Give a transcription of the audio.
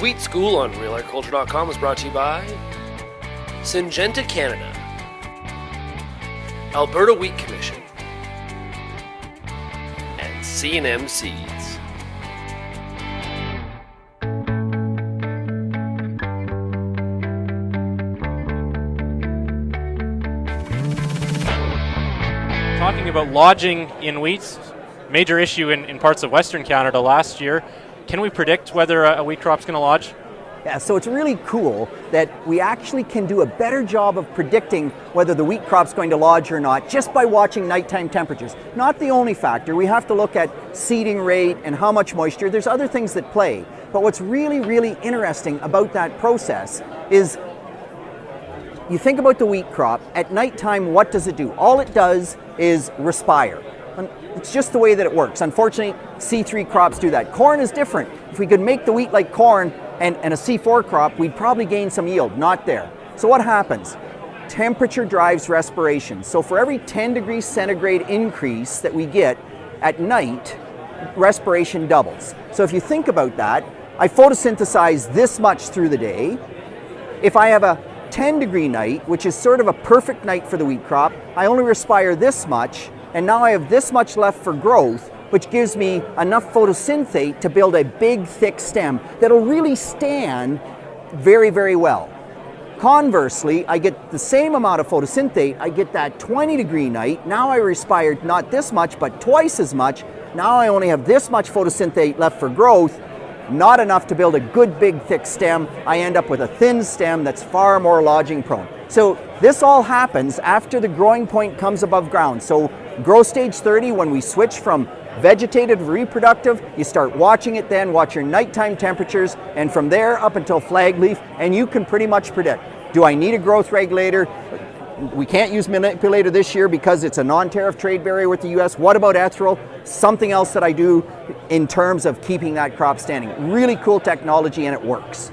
Wheat School on RealAgriculture.com is brought to you by Syngenta Canada, Alberta Wheat Commission, and C&M Seeds. Talking about lodging in wheats, major issue in parts of Western Canada last year. Can we predict whether a wheat crop's going to lodge? Yeah, so it's really cool that we actually can do a better job of predicting whether the wheat crop's going to lodge or not just by watching nighttime temperatures. Not the only factor. We have to look at seeding rate and how much moisture. There's other things that play. But what's really, really interesting about that process is you think about the wheat crop, at nighttime, what does it do? All it does is respire. It's just the way that it works. Unfortunately, C3 crops do that. Corn is different. If we could make the wheat like corn and a C4 crop, we'd probably gain some yield. Not there. So what happens? Temperature drives respiration. So for every 10 degrees centigrade increase that we get at night, respiration doubles. So if you think about that, I photosynthesize this much through the day. If I have a 10 degree night, which is sort of a perfect night for the wheat crop, I only respire this much, and now I have this much left for growth, which gives me enough photosynthate to build a big, thick stem that'll really stand very, very well. Conversely, I get the same amount of photosynthate, I get that 20 degree night, now I respired not this much, but twice as much. Now I only have this much photosynthate left for growth, not enough to build a good, big, thick stem. I end up with a thin stem that's far more lodging prone. So this all happens after the growing point comes above ground. So growth stage 30, when we switch from vegetative to reproductive, you start watching it then, watch your nighttime temperatures, and from there up until flag leaf, and you can pretty much predict, do I need a growth regulator? We can't use manipulator this year because it's a non-tariff trade barrier with the US. What about ethereal? Something else that I do in terms of keeping that crop standing. Really cool technology, and it works.